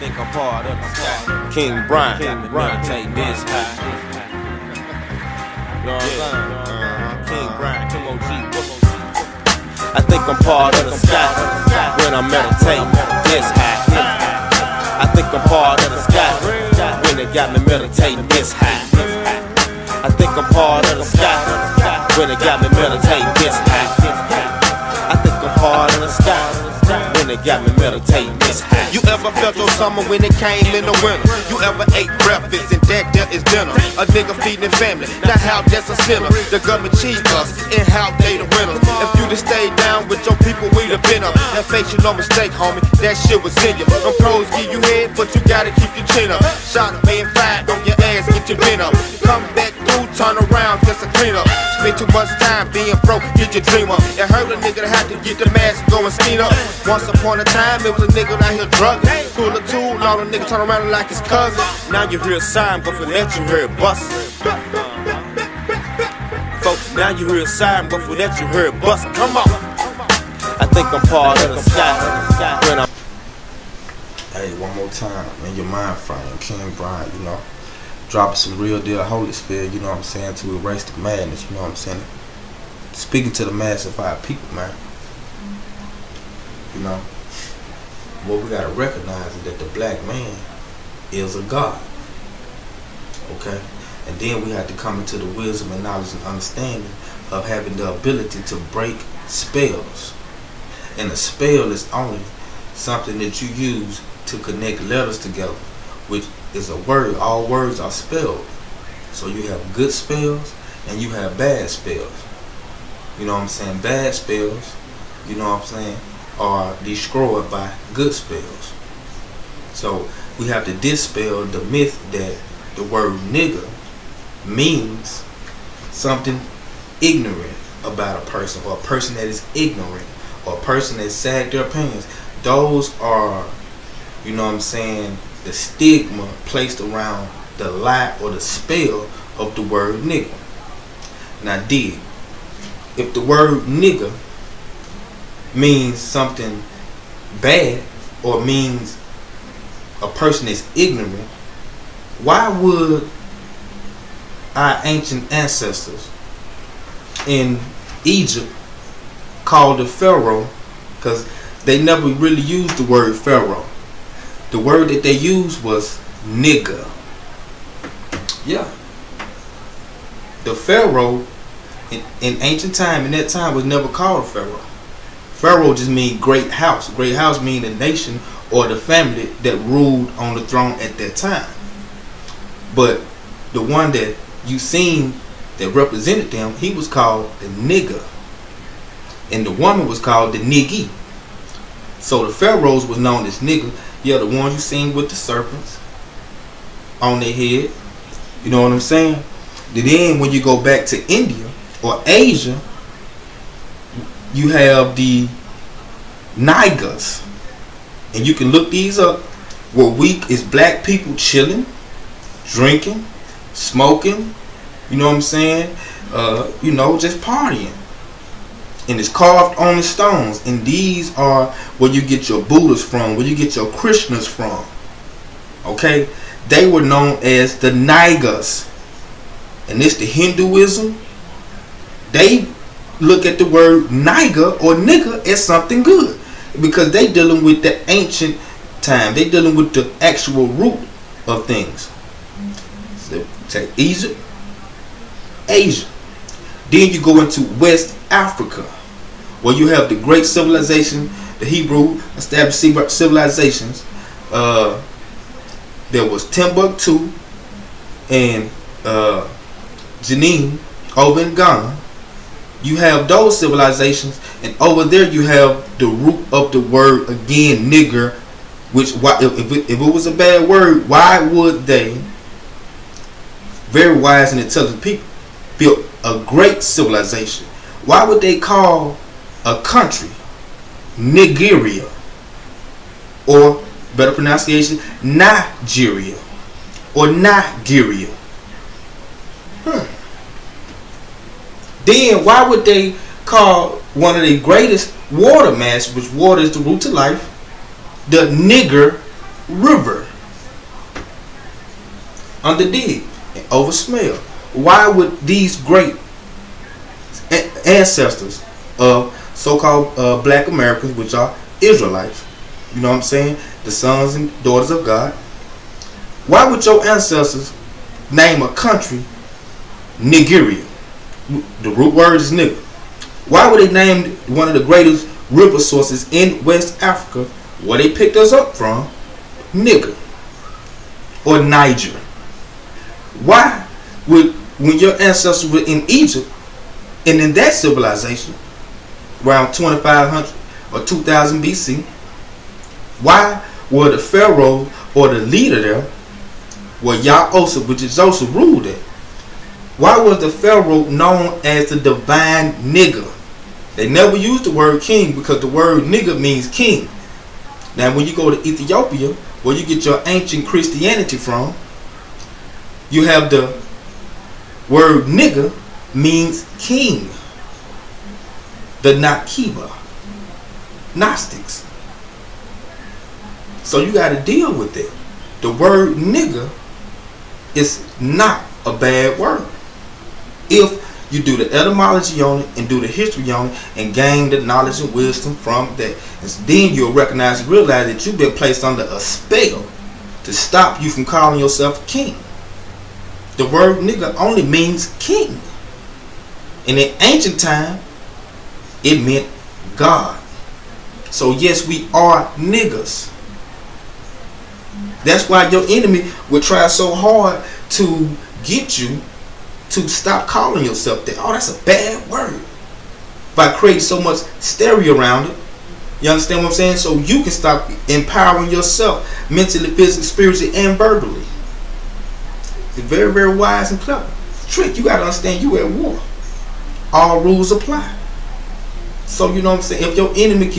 think I'm part of the sky. King Brian, meditate this high. You know what I'm saying? King Brian, M.O.G. I think I'm part of the sky when I meditate this high. I think I'm part of the sky when it got me meditating this high. I think I'm part of the sky when it got me meditating this high. I think I'm part of the sky when it got me meditating this high. You ever felt your summer when it came in the winter? You ever ate breakfast and that there is dinner? A nigga feeding his family, not how that's a sinner. The government cheat us and how they the winners. If you just stay down with your people, we'd have been up. That face you no mistake, homie, that shit was in you. Them pros give you head, but you gotta keep your chin up. Shots being fired on your ass, get your bin up. Come back through, turn around, just a clean up. Spend too much time being broke, get your dream up. It hurt a nigga to have to get the mask, go and skin up. Once upon a time, it was a nigga out here drugging. Pull a tool, all the niggas turn around like his cousin. Now you hear a sign, but for that you heard bustin'. Folks, now you hear a sign, but for that you heard bustin'. Come on. I think I'm part of the sky when I'm. Hey, one more time, in your mind frame, King Brian, you know, dropping some real deal Holy Spirit, you know what I'm saying, to erase the madness, you know what I'm saying. Speaking to the massified people, man. You know, what we gotta recognize is that the black man is a God. Okay? And then we have to come into the wisdom and knowledge and understanding of having the ability to break spells. And a spell is only something that you use to connect letters together, which is a word. All words are spelled. So you have good spells and you have bad spells. You know what I'm saying? Bad spells, you know what I'm saying, are destroyed by good spells. So we have to dispel the myth that the word nigga means something ignorant about a person, or a person that is ignorant, or a person that sagged their pants. Those are, you know what I'm saying, the stigma placed around the lie or the spell of the word nigga. Now dig, if the word nigga means something bad or means a person is ignorant, why would our ancient ancestors in Egypt call the Pharaoh? Because they never really used the word Pharaoh. The word that they used was nigga. Yeah. The Pharaoh in ancient time, in that time, was never called Pharaoh. Pharaoh just means great house. Great house means the nation or the family that ruled on the throne at that time. But the one that you seen that represented them, he was called the nigger. And the woman was called the niggy. So the pharaohs was known as nigger. Yeah, the ones you seen with the serpents on their head. You know what I'm saying? Then when you go back to India or Asia, you have the Nigas. And you can look these up. Where we is black people chilling, drinking, smoking, you know what I'm saying? You know, just partying. And it's carved on the stones. And these are where you get your Buddhas from, where you get your Krishnas from. Okay? They were known as the Nigas. And it's the Hinduism. They look at the word Niga or nigga as something good, because they dealing with the ancient time. They dealing with the actual root of things. So take Egypt, Asia. Then you go into West Africa, where you have the great civilization, the Hebrew established civilizations. There was Timbuktu and Jenin over in Ghana. You have those civilizations, and over there you have the root of the word again, nigger. Which, if it was a bad word, why would they, very wise and intelligent people, build a great civilization? Why would they call a country Nigeria, or better pronunciation, Nigeria, or Nigeria? Then why would they call one of the greatest water masses, which water is the root to life, the nigger river under dig and over smell. Why would these great ancestors of so-called black Americans, which are Israelites, you know what I'm saying, the sons and daughters of God, why would your ancestors name a country Nigeria? The root word is nigger. Why would they name one of the greatest river sources in West Africa, where they picked us up from, nigger or Niger? Why would, when your ancestors were in Egypt and in that civilization around 2500 or 2000 BC, why were the pharaoh or the leader there, where Yah-Osah, which is Joseph, ruled it? Why was the pharaoh known as the divine nigger? They never used the word king, because the word nigger means king. Now when you go to Ethiopia, where you get your ancient Christianity from, you have the word nigger means king. The Nakiba, Gnostics. So you got to deal with it. The word nigger is not a bad word if you do the etymology on it and do the history on it and gain the knowledge and wisdom from that. And then you'll recognize and realize that you've been placed under a spell to stop you from calling yourself king. The word nigger only means king. And in ancient time, it meant God. So yes, we are niggers. That's why your enemy will try so hard to get you to stop calling yourself that. Oh, that's a bad word. By creating so much hysteria around it. You understand what I'm saying? So you can stop empowering yourself mentally, physically, spiritually, and verbally. It's very, very wise and clever. Trick, you got to understand you at war. All rules apply. So you know what I'm saying? If your enemy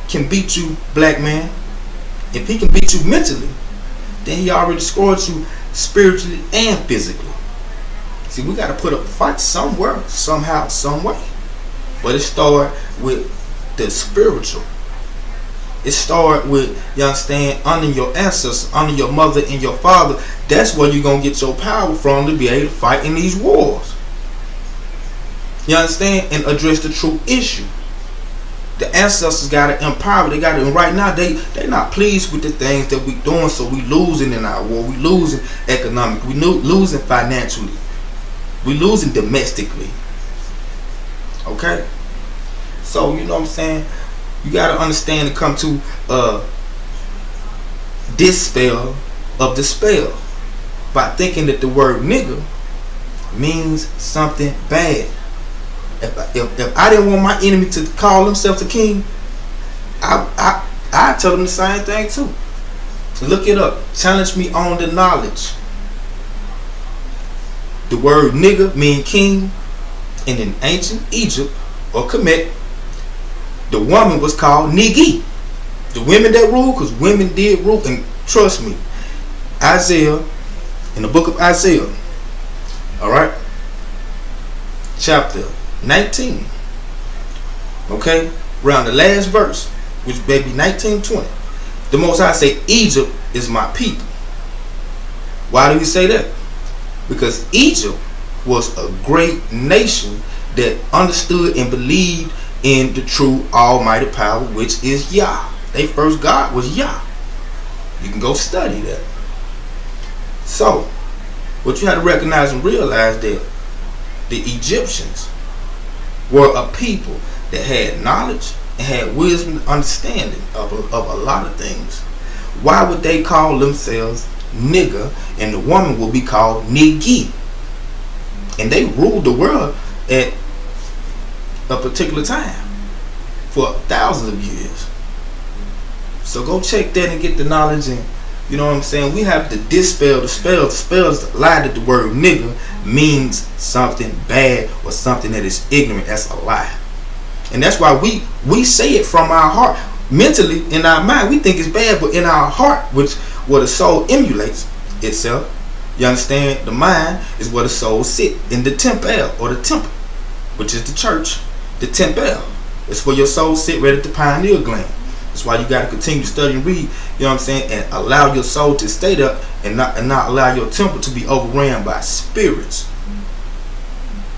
can beat you, black man, if he can beat you mentally, then he already scored you spiritually and physically. See, we got to put up a fight somewhere, somehow, some way. But it started with the spiritual. It started with, you understand, under your ancestors, under your mother and your father. That's where you're going to get your power from to be able to fight in these wars. You understand? And address the true issue. The ancestors got to empower. They got to, and right now they're not pleased with the things that we doing, so we losing in our war. We losing economically. We losing financially. We losing domestically. Okay? So, you know what I'm saying? You got to understand and come to dispel of the spell by thinking that the word nigger means something bad. If I didn't want my enemy to call themselves a king, I tell them the same thing too. Look it up. Challenge me on the knowledge. The word nigger mean king, and in ancient Egypt or Kemet, the woman was called Nigi. The women that ruled, because women did rule, and trust me, Isaiah, in the book of Isaiah, alright, chapter 19, okay, around the last verse, which may be 19:20, the Most High say, Egypt is my people. Why do he say that? Because Egypt was a great nation that understood and believed in the true almighty power, which is Yah. Their first God was Yah. You can go study that. So, what you have to recognize and realize that the Egyptians were a people that had knowledge and had wisdom and understanding of a lot of things. Why would they call themselves nigger and the woman will be called Nigi? And they ruled the world at a particular time for thousands of years. So go check that and get the knowledge, and you know what I'm saying, we have to dispel the spell. The spell is the lie that the word nigger means something bad or something that is ignorant. That's a lie. And that's why we say it from our heart. Mentally, in our mind, we think it's bad, but in our heart, which where the soul emulates itself, you understand, the mind is where the soul sit, in the temple or the temple, which is the church. The temple, it's where your soul sit, ready to pineal gland. That's why you gotta continue to study and read, you know what I'm saying, and allow your soul to stay there and not allow your temple to be overran by spirits.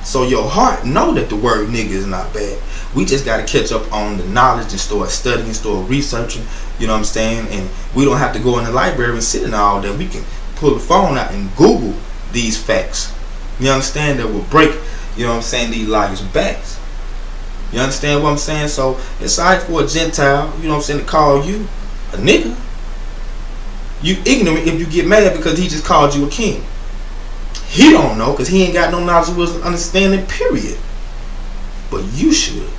So your heart know that the word nigga is not bad. We just gotta catch up on the knowledge and start studying, start researching, you know what I'm saying? And we don't have to go in the library and sit in all day. We can pull the phone out and Google these facts. You understand? That will break, you know what I'm saying, these liars' backs. You understand what I'm saying? So it's alright for a Gentile, you know what I'm saying, to call you a nigga. You ignorant if you get mad because he just called you a king. He don't know because he ain't got no knowledge or understanding, period. But you should,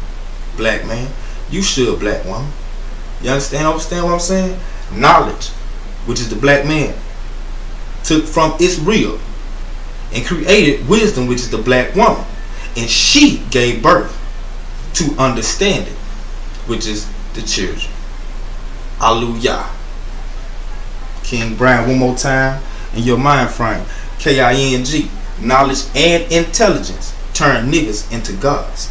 black man. You should, black woman. You understand what I'm saying? Knowledge, which is the black man, took from Israel and created wisdom, which is the black woman. And she gave birth to understanding, which is the children. Hallelujah. King Brian, one more time in your mind frame. K.I.N.G. Knowledge and intelligence turn niggas into gods.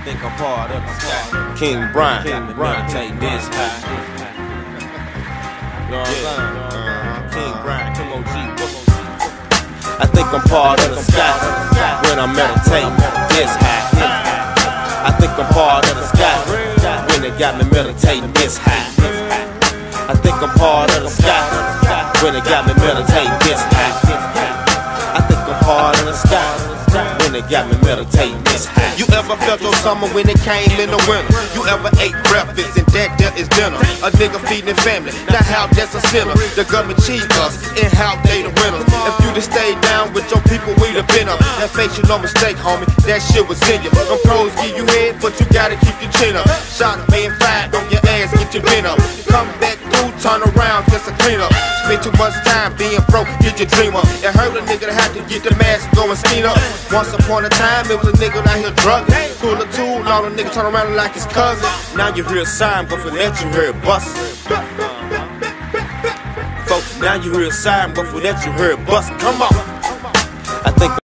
Think I'm part of the sky. King Brian, meditate this high. You know what I'm saying? King Brian, M.O.G. I think I'm part of the sky when I meditate this high. I think I'm part of the sky when it got me meditating this high. I think I'm part of the sky when it got me meditating this high. I think I'm part of the sky when it got me meditating this high. You ever felt your summer when it came in the winter? You ever ate breakfast and that there is dinner? A nigga feeding his family, not how that's a sinner. The government cheat us and how they the winners. If you just stayed down with your people, we'd have been up. That face you no mistake, homie, that shit was in you. Them pros give you head, but you gotta keep your chin up. Shots being fired on your ass, get your bin up. Come back through, turn around, just a clean up. Spend too much time being broke, get your dream up. It hurt a nigga to have to get the mask, go and skin up. Once upon a time, it was a nigga out here drugging. Pull a tool, all the niggas turn around like his cousin. Now you hear a sign, but for that you heard bustin'. Folks, now you hear a sign, but for that you heard bustin'. Come on. I think